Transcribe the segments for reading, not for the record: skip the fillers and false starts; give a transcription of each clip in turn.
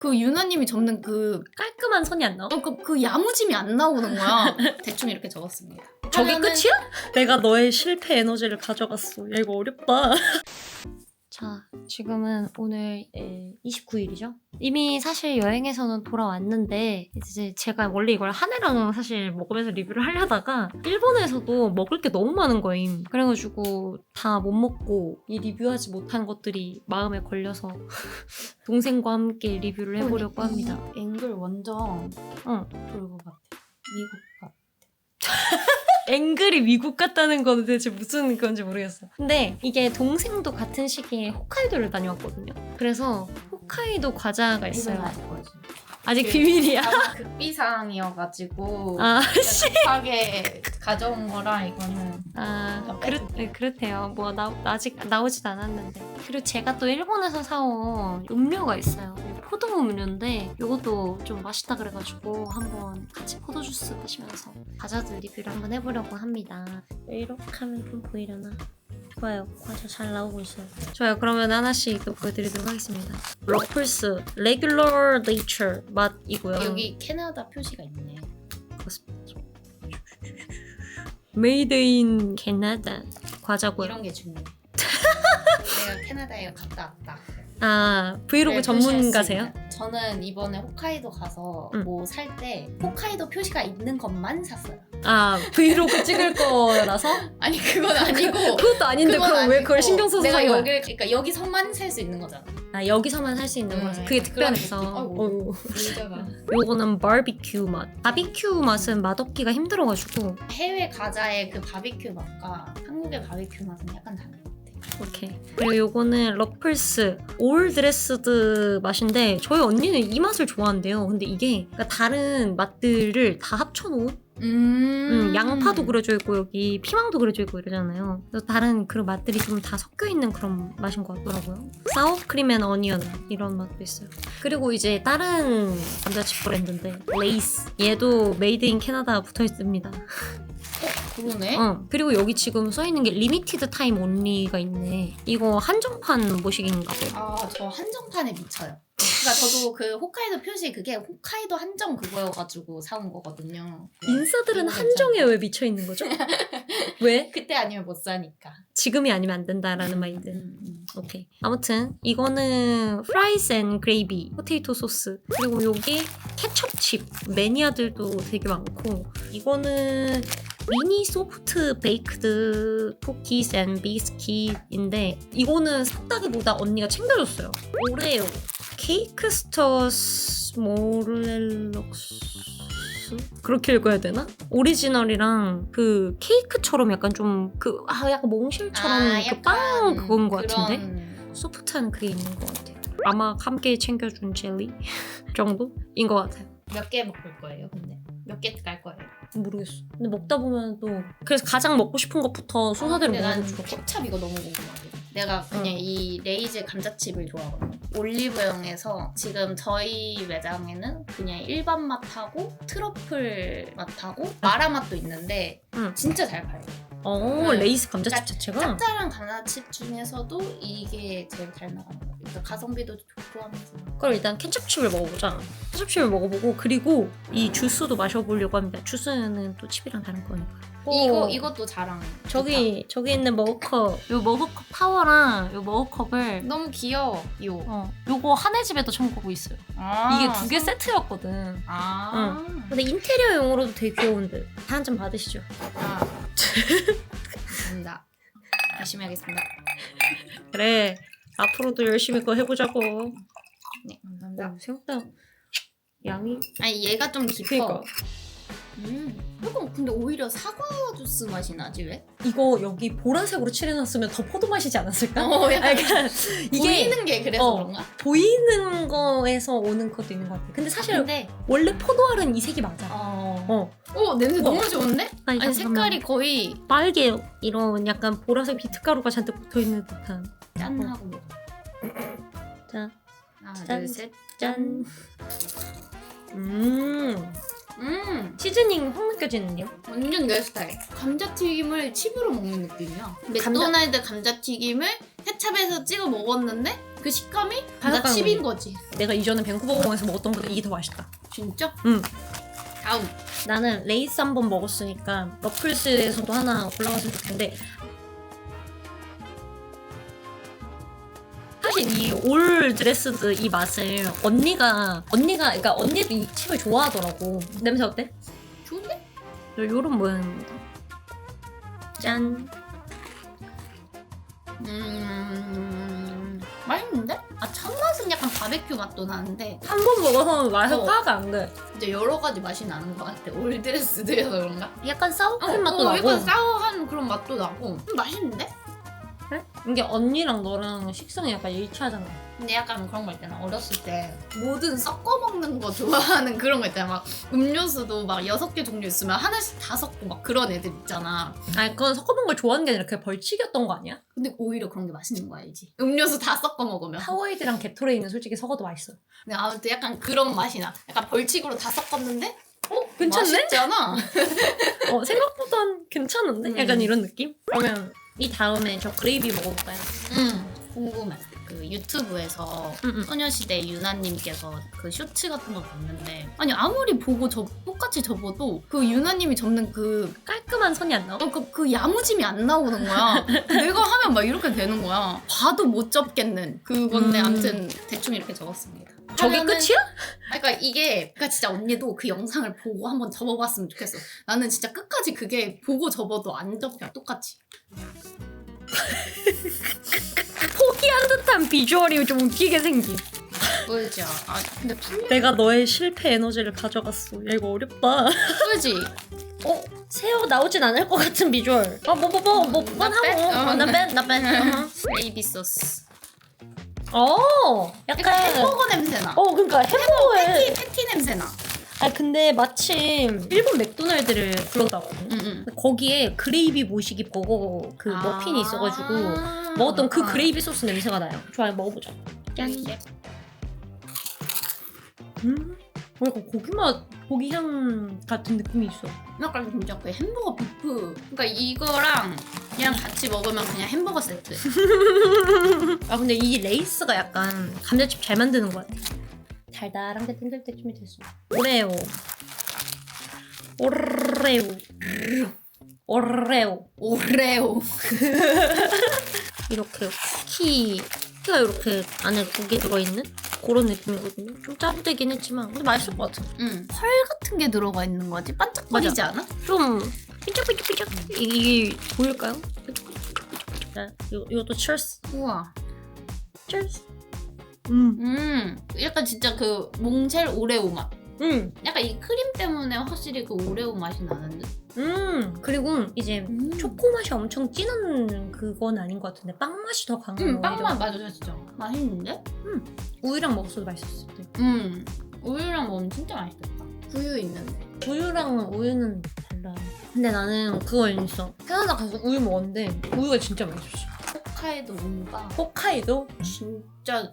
그 유나님이 적는 그 깔끔한 선이 안 나와? 그 야무짐이 안 나오는 거야. 대충 이렇게 적었습니다. 저게 끝이야? 내가 너의 실패 에너지를 가져갔어. 야 이거 어렵다. 자, 지금은 오늘 29일이죠? 이미 사실 여행에서는 돌아왔는데 이제 제가 원래 이걸 한 해랑 사실 먹으면서 리뷰를 하려다가 일본에서도 먹을 게 너무 많은 거임. 그래가지고 다 못 먹고 이 리뷰하지 못한 것들이 마음에 걸려서 동생과 함께 리뷰를 해보려고 합니다. 앵글 완전 응. 그거 같아. 미국 같아. 앵글이 미국 같다는 건 대체 무슨 건지 모르겠어. 근데 이게 동생도 같은 시기에 호카이도를 다녀왔거든요. 그래서 호카이도 과자가 있어요. 아직 비밀이야. 극비상이어가지고 아, 급하게 가져온 거라 이거는. 그렇대요. 뭐 아직 나오진 않았는데. 그리고 제가 또 일본에서 사온 음료가 있어요. 포도 음료인데 이것도 좀 맛있다 그래가지고 한번 같이 포도 주스 마시면서 과자들 리뷰를 한번 해보려고 합니다. 이렇게 하면 좀 보이려나? 좋아요. 과자 잘 나오고 있어요. 좋아요. 그러면 하나씩 또 보여드리도록 하겠습니다. 러플스 레귤러 네이처 맛이고요. 여기 캐나다 표시가 있네. 그렇습니다. 메이드 인 캐나다 과자고요. 이런 게 중요해. 내가 캐나다에 갔다 왔다. 아, 브이로그 전문가세요? 저는 이번에 호카이도 가서 뭐 살 때 호카이도 표시가 있는 것만 샀어요. 아, 브이로그 찍을 거라서? 아니 그건 아니고. 그것도 아닌데 그건 그럼 왜 아니고. 그걸 신경 써서 내가 산 거야? 그러니까 여기서만 살 수 있는 거잖아. 아, 여기서만 살 수 있는 거라서 그게 특별해서. 아이고, 의자가. 요거는 바비큐 맛. 바비큐 맛은 맛없기가 힘들어가지고. 해외 과자의 그 바비큐 맛과 한국의 바비큐 맛은 약간 다른 것 같아. 오케이. 그리고 요거는 러플스 올 드레스드 맛인데 저희 언니는 이 맛을 좋아한대요. 근데 이게 그러니까 다른 맛들을 다 합쳐놓은 양파도 그려져 있고 여기 피망도 그려져 있고 이러잖아요. 그래서 다른 그런 맛들이 좀 다 섞여 있는 그런 맛인 것 같더라고요. 사워크림 앤 어니언 이런 맛도 있어요. 그리고 이제 다른 감자칩 브랜드인데 레이스 얘도 메이드 인 캐나다 붙어 있습니다. 그러네. 그리고 여기 지금 써있는 게 리미티드 타임 온리가 있네. 이거 한정판 모식인가 봐요. 아, 저 한정판에 미쳐요. 그러니까 저도 그 홋카이도 표시 그게 홋카이도 한정 그거여가지고 사온 거거든요. 인싸들은 이거 한정에 왜 미쳐 있는 거죠? 왜? 그때 아니면 못 사니까. 지금이 아니면 안 된다라는 마인드. 오케이. 아무튼 이거는 프라이스 앤 그레이비 포테이토 소스. 그리고 여기 케첩칩 매니아들도 되게 많고 이거는 미니 소프트 베이크드 쿠키스 앤 비스킷인데 이거는 샀다기보다 언니가 챙겨줬어요. 오레오 케이크 스터스 모렐럭스 그렇게 읽어야 되나? 오리지널이랑 그 케이크처럼 약간 좀 그 약간 몽실처럼 그 빵 그건 것 같은데 소프트한 그게 있는 것 같아요. 아마 함께 챙겨준 젤리 정도인 것 같아요. 몇 개 먹을 거예요, 근데? 몇 개 깔 거예요? 모르겠어. 근데 먹다 보면 또 그래서 가장 먹고 싶은 것부터 순서대로 근데 먹어도 난 좋을 것 같아. 케찹 이거 너무 궁금하거든. 내가 그냥 이 레이즈 감자칩을 좋아하거든. 올리브영에서 지금 저희 매장에는 그냥 일반 맛하고 트러플 맛하고 마라 맛도 있는데 진짜 잘 팔려. 레이스 감자칩 자체가? 짭짤한 감자칩 중에서도 이게 제일 잘 나가는 것 같아요. 그러니까 가성비도 좋고 하면서. 그럼 일단 케첩칩을 먹어보자. 케첩칩을 먹어보고 그리고 이 주스도 마셔보려고 합니다. 주스는 또 칩이랑 다른 거니까. 이것도 자랑. 저기 있는 머그컵. 요 머그컵 타워랑 요 머그컵을 너무 귀여워. 요거 한혜 집에도 첨가고 있어요. 이게 2개 세트였거든. 근데 인테리어용으로도 되게 귀여운데 다 한 잔 받으시죠. 감사합니다. 열심히 하겠습니다. 그래. 앞으로도 열심히 그거 해보자고. 네, 감사합니다. 생각보다 양이 아니 얘가 좀 깊어. 그러니까. 조금 근데 오히려 사과 주스 맛이 나지 왜? 이거 여기 보라색으로 칠해놨으면 더 포도 맛이지 않았을까? 약간 그러니까 이게 보이는 게 그래서 그런가? 보이는 거에서 오는 것도 있는 것 같아. 근데 사실 원래 포도알은 이 색이 맞아. 냄새 너무 좋은데? 아니 아니 색깔이 거의 빨개요. 이런 약간 보라색 비트가루가 잔뜩 붙어있는 듯한. 짠 하고 먹어. 자, 하나, 짠. 둘, 셋. 짠. 시즈닝 확 느껴지는데요? 완전 내 스타일. 감자튀김을 칩으로 먹는 느낌이야. 맥도날드 감자튀김을 케찹에서 찍어 먹었는데 그 식감이 바삭한 감자칩인 거지. 내가 이전에 밴쿠버 공항에서 먹었던 것보다 이게 더 맛있다. 진짜? 응. 다음. 나는 레이스 한 번 먹었으니까 러플스에서도 하나 골라봤으면 좋겠는데 사실 이 올 드레스드 이 맛을 언니가 그러니까 언니도 이 칩을 좋아하더라고. 냄새 어때? 좋은데? 요런 모양입니다. 짠. 맛있는데? 아, 첫 맛은 약간 바베큐 맛도 나는데 한 번 먹어서 맛이 어. 파악이 안 돼. 이제 여러 가지 맛이 나는 것 같아. 올드레스드여서 그런가? 약간 사워크림 맛도 나고. 약간 사워한 그런 맛도 나고. 맛있는데? 그래? 이게 언니랑 너랑 식성이 약간 일치하잖아. 근데 약간 그런 거 있잖아. 어렸을 때 뭐든 섞어 먹는 거 좋아하는 그런 거 있잖아. 막 음료수도 막 6개 종류 있으면 하나씩 다 섞고 막 그런 애들 있잖아. 아니 그건 섞어먹는 걸 좋아하는 게 아니라 그냥 벌칙이었던 거 아니야? 근데 오히려 그런 게 맛있는 거 알지? 음료수 다 섞어 먹으면. 파워에이드랑 게토레이는 솔직히 섞어도 맛있어. 근데 아무튼 약간 그런 맛이 나. 약간 벌칙으로 다 섞었는데 괜찮네? 맛있잖아. 생각보단 괜찮은데? 약간 이런 느낌? 그러면 이 다음에 저 그레이비 먹어볼까요? 궁금해. 그 유튜브에서 소녀시대 유나님께서 그 쇼츠 같은 거 봤는데 아니 아무리 보고 똑같이 접어도 그 유나님이 접는 그 깔끔한 선이 안 나와? 그 야무짐이 안 나오는 거야. 내가 하면 막 이렇게 되는 거야. 봐도 못 접겠는 그건데 아무튼 대충 이렇게 적었습니다. 저게 하면은- 끝이야? 그러니까 이게 그러니까 진짜 언니도 그 영상을 보고 한번 접어봤으면 좋겠어. 나는 진짜 끝까지 그게 보고 접어도 안 접혀 똑같이. 포기한 듯한 비주얼이 좀 웃기게 생긴. 보이지? 아 근데 풀려. 내가 너의 실패 에너지를 가져갔어. 야 이거 어렵다. 보이지? 새우 나오진 않을 것 같은 비주얼. Not bad? 하고. 어, 나 뺀. 베이비 소스. 약간 약간 햄버거 냄새 나. 그러니까 햄버거에. 패티 냄새 나. 아 근데 마침 일본 맥도날드를 불렀다거든. 거기에 그레이비 모시기 버거 그 머핀이 있어가지고 먹었던 그 그레이비 소스 냄새가 나요. 좋아요, 먹어보자. 짠. 약간 고기 향 같은 느낌이 있어. 약간 진짜 그 햄버거 비프. 그러니까 이거랑 그냥 같이 먹으면 그냥 햄버거 세트. 아 근데 이 레이스가 약간 감자칩 잘 만드는 것 같아. 달달한 게 땡길 때쯤이 됐어. 오레오. 이렇게 쿠키가 이렇게 안에 2개 들어있는 그런 느낌이거든요. 좀 짜릿하긴 했지만 근데 맛있을 것 같아. 펄 같은 게 들어가 있는 거지? 반짝거리지 않아? 좀 삐쩍삐쩍삐쩍 이게 보일까요? 자, 이것도 치얼스. 우와. 치얼스. 약간 진짜 그 몽쉘 오레오 맛. 음. 약간 이 크림 때문에 확실히 그 오레오 맛이 나는데. 그리고 이제 초코 맛이 엄청 진한 그건 아닌 것 같은데 빵 맛이 더 강한 빵 맛 맞아 진짜. 맛있는데? 우유랑 먹었어도 맛있었을 때. 우유랑 먹으면 진짜 맛있겠다. 우유 있는데. 우유랑 우유는 달라. 근데 나는 그거 있어. 캐나다 가서 우유 먹었는데 우유가 진짜 맛있었어. 홋카이도 우유가 홋카이도? 진짜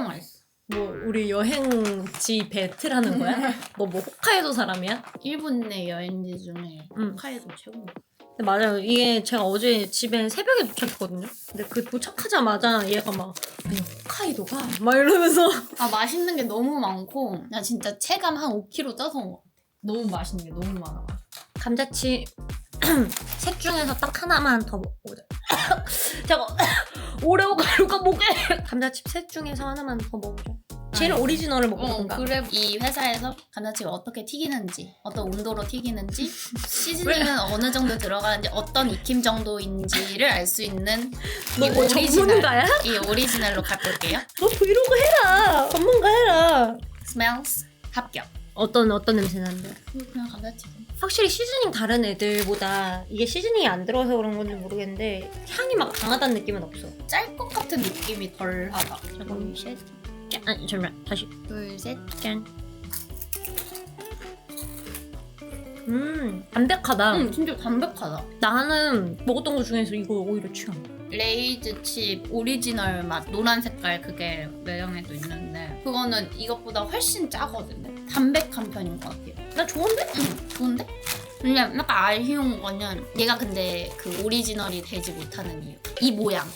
맛있어. 뭐 우리 여행지 배틀하는 거야? 너 뭐 홋카이도 사람이야? 일본 내 여행지 중에 홋카이도 최고. 근데 맞아요. 이게 제가 어제 집에 새벽에 도착했거든요. 근데 그 도착하자마자 얘가 막 아니 홋카이도가 막 이러면서 아 맛있는 게 너무 많고 나 진짜 체감 한 5kg 쪄서 온 것 같아. 너무 맛있는 게 너무 많아. 감자칩 셋 중에서 딱 하나만 더 먹보자. 제가 오레오 가루가 목에 감자칩 셋 중에서 하나만 더 먹어보자. 제일 오리지널을 먹어본가? 그래 이 회사에서 감자칩 어떻게 튀기는지 어떤 온도로 튀기는지 시즈닝은 어느 정도 들어가는지 어떤 익힘 정도인지를 알 수 있는 이 너 전문가야? 이 오리지널로 가볼게요. 너 브이로그 해라. 전문가 해라. Smells 합격. 어떤 냄새 나는데? 그냥 감자칩. 확실히 시즈닝 다른 애들보다 이게 시즈닝이 안 들어서 그런 건지 모르겠는데 향이 막 강하다는 느낌은 없어. 짤 것 같은 느낌이 덜하다. 잠깐만. 셋. 아니 잠시만 다시. 둘, 셋. 짠. 담백하다. 진짜 담백하다. 나는 먹었던 것 중에서 이거 오히려 취향. 레이즈 칩 오리지널 맛 노란 색깔 그게 매형에도 있는데 그거는 이것보다 훨씬 짜거든요. 담백한 편인 것 같아요. 나 좋은데? 좋은데? 그냥 약간 아쉬운 거는 얘가 근데 그 오리지널이 되지 못하는 이유. 이 모양.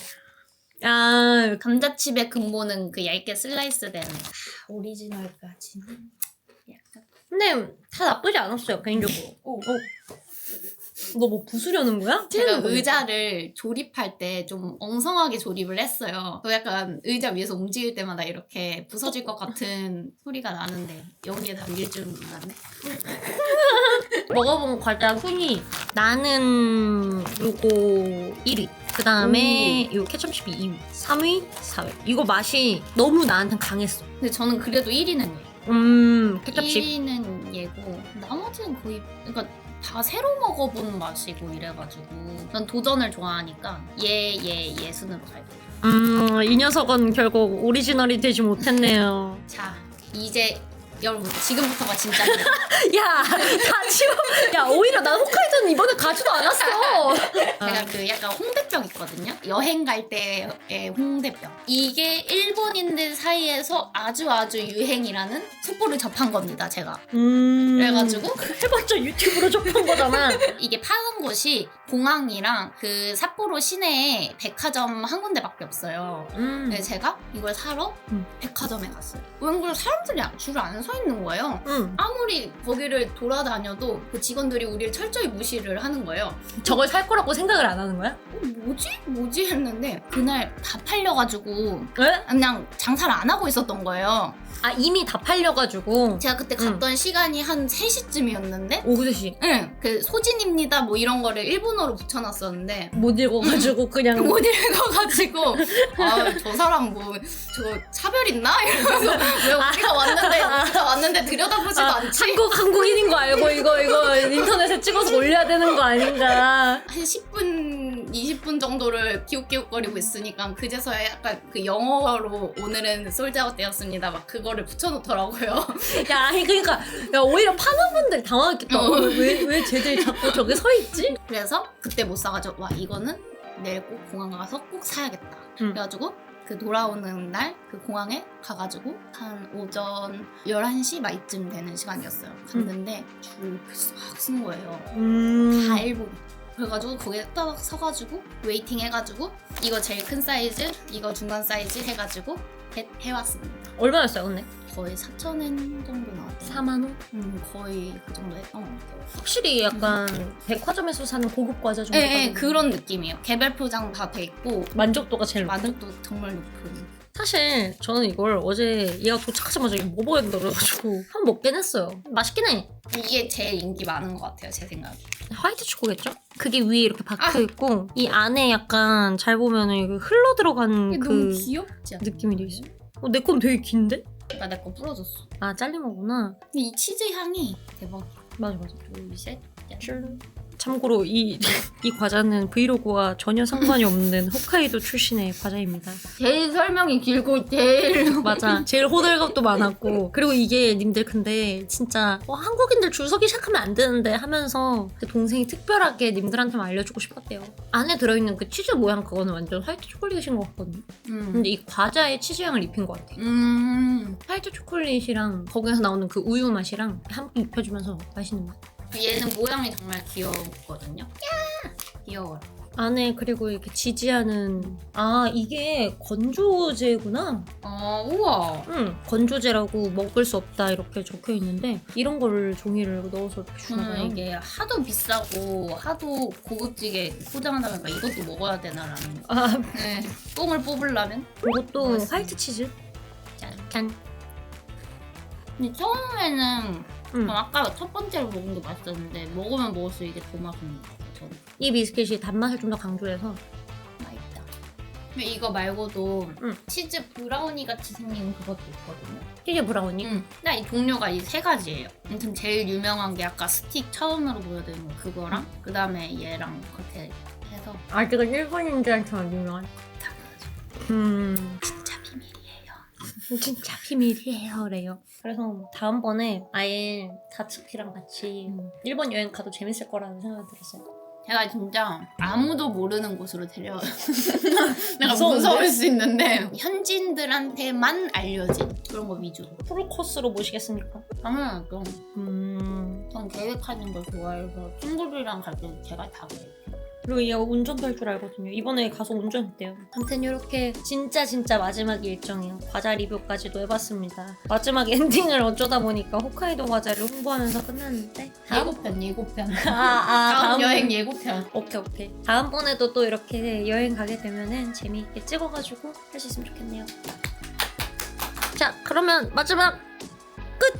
아, 감자칩의 근본은 그 얇게 슬라이스된 오리지널까지는 약간. 근데 다 나쁘지 않았어요 개인적으로. 오. 너 뭐 부수려는 거야? 제가 찌르는 거야? 의자를 조립할 때 좀 엉성하게 조립을 했어요. 그 약간 의자 위에서 움직일 때마다 이렇게 부서질 것 같은 소리가 나는데 여기에 담길 줄은 몰랐네. 먹어본 과자 순위 나는 요거 1위 그 다음에 요 케첩칩이 2위 3위 4위 이거 맛이 너무 나한테 강했어. 근데 저는 그래도 1위는 케첩칩 1위는 얘고 나머지는 거의 그러니까 다 새로 먹어본 맛이고 이래가지고 전 도전을 좋아하니까 얘 순으로 갈게요. 이 녀석은 결국 오리지널이 되지 못했네요. 자 이제 여러분 지금부터가 진짜 야, 다 치워. 야, 오히려 난 홋카이도는 이번에 가지도 않았어. 제가 그 약간 홍대병 있거든요. 여행 갈 때의 홍대병. 이게 일본인들 사이에서 아주 유행이라는 속보를 접한 겁니다. 제가. 그래가지고 해봤자 유튜브로 접한 거잖아. 이게 파는 곳이 공항이랑 그 삿포로 시내에 백화점 한 군데밖에 없어요. 근데 제가 이걸 사러 백화점에 갔어요. 웬걸 사람들이 줄을 안 서 있는 거예요. 아무리 거기를 돌아다녀도 그 직원들이 우리를 철저히 무시를 하는 거예요. 저걸 살 거라고 생각을 안 하는 거야? 뭐지 했는데 그날 다 팔려가지고 왜? 그냥 장사를 안 하고 있었던 거예요. 아, 이미 다 팔려가지고. 제가 그때 갔던 시간이 한 3시쯤이었는데 오후 3시. 응, 그 소진입니다 뭐 이런 거를 일본어로 붙여놨었는데 못 읽어가지고 그냥. 못 읽어가지고 아, 저 사람 뭐 저거 차별 있나? 이러면서 왜 우리가 왔는데 들여다보지도 않지? 한국인인 거 알고 이거 인터넷에 찍어서 올려야 되는 거 아닌가. 한 10분, 20분 정도를 기웃기웃거리고 있으니까 그제서야 약간 그 영어로 오늘은 솔드아웃 되었습니다 막 그거를 붙여놓더라고요. 야, 아니 그러니까 야, 오히려 파는 분들 당황했겠다. 왜 쟤들 자꾸 저기 서 있지? 그래서 그때 못 사가지고 와 이거는 내일 꼭 공항 가서 꼭 사야겠다. 그래가지고 그 돌아오는 날 그 공항에 가가지고 한 오전 11시 막 이쯤 되는 시간이었어요. 갔는데 줄을 싹 쓴 거예요. 다 일본. 그래가지고 거기에 딱 서가지고 웨이팅 해가지고 이거 제일 큰 사이즈, 이거 중간 사이즈 해가지고 해왔습니다. 얼마였어요, 근데? 거의 4,000엔 정도 나왔대요. 4만 원? 거의 그 정도 했던 것 같아요. 확실히 약간 백화점에서 사는 고급 과자 좀 네, 그런 느낌이에요. 개별 포장 다 돼 있고 만족도가 제일 높은. 만족도 정말 높은. 사실 저는 이걸 어제 얘가 도착하자마자 이거 먹어야겠다 그래가지고 한번 먹긴 했어요. 맛있긴 해. 이게 제일 인기 많은 것 같아요, 제 생각에. 화이트 초코겠죠? 그게 위에 이렇게 박혀있고 이 안에 약간 잘 보면은 이게 흘러 들어간 이게 그 너무 귀엽지 않아? 느낌이 돼 있어. 내 건 되게 긴데? 나 내 거 부러졌어. 아, 잘린 거구나. 근데 이 치즈 향이 대박이야. 맞아. 둘, 셋, 짠. 참고로 이 과자는 브이로그와 전혀 상관이 없는 홋카이도 출신의 과자입니다. 제일 설명이 길고 제일 맞아. 제일 호들갑도 많았고. 그리고 이게 님들 근데 진짜 한국인들 줄 서기 시작하면 안 되는데 하면서 제 동생이 특별하게 님들한테만 알려주고 싶었대요. 안에 들어있는 그 치즈 모양 그거는 완전 화이트 초콜릿인 것 같거든요. 근데 이 과자에 치즈 향을 입힌 것 같아. 화이트 초콜릿이랑 거기서 나오는 그 우유 맛이랑 함께 입혀주면서 맛있는 맛. 얘는 모양이 정말 귀엽거든요. 야! 귀여워요. 안에 그리고 이렇게 지지하는 이게 건조제구나. 우와. 건조제라고 먹을 수 없다 이렇게 적혀 있는데 이런 거를 종이를 넣어서 이렇게 주나 봐요. 이게 하도 비싸고 하도 고급지게 포장하다 보니까 이것도 먹어야 되나라는 네. 똥을 뽑으려면 이것도 맛있어. 화이트 치즈. 짠. 근데 처음에는 아까 첫 번째로 먹은 게 맛있었는데 먹으면 먹을수록 이게 더 맛있는 것 같아요. 저는. 이 비스킷이 단맛을 좀 더 강조해서 맛있다. 근데 이거 말고도 치즈 브라우니 같이 생긴 그것도 있거든요. 치즈 브라우니. 근데 이 종류가 이 세 가지예요. 아무튼 제일 유명한 게 아까 스틱 처음으로 보여드린 거 그거랑 그 다음에 얘랑 그렇게 해서 아직은 일본인들한테만 유명한. 진짜 비밀이에요. 진짜 비밀이에요래요. 그래서 다음번에 아예 다츠키랑 같이 일본 여행 가도 재밌을 거라는 생각이 들었어요. 제가 진짜 아무도 모르는 곳으로 데려와요. 내가 무서운데? 무서울 수 있는데 현지인들한테만 알려진 그런 거 위주로. 풀 코스로 모시겠습니까? 당연하죠. 전 전 계획하는 걸 좋아해서 친구들이랑 갈 때 제가 다 그래요. 그리고 얘가 운전도 할 줄 알거든요. 이번에 가서 운전했대요. 아무튼 이렇게 진짜 마지막 일정이에요. 과자 리뷰까지도 해봤습니다. 마지막 엔딩을 어쩌다 보니까 홋카이도 과자를 홍보하면서 끝났는데 예고편. 다음 여행 예고편. 오케이. 다음번에도 또 이렇게 여행 가게 되면은 재미있게 찍어가지고 할 수 있으면 좋겠네요. 자, 그러면 마지막 끝!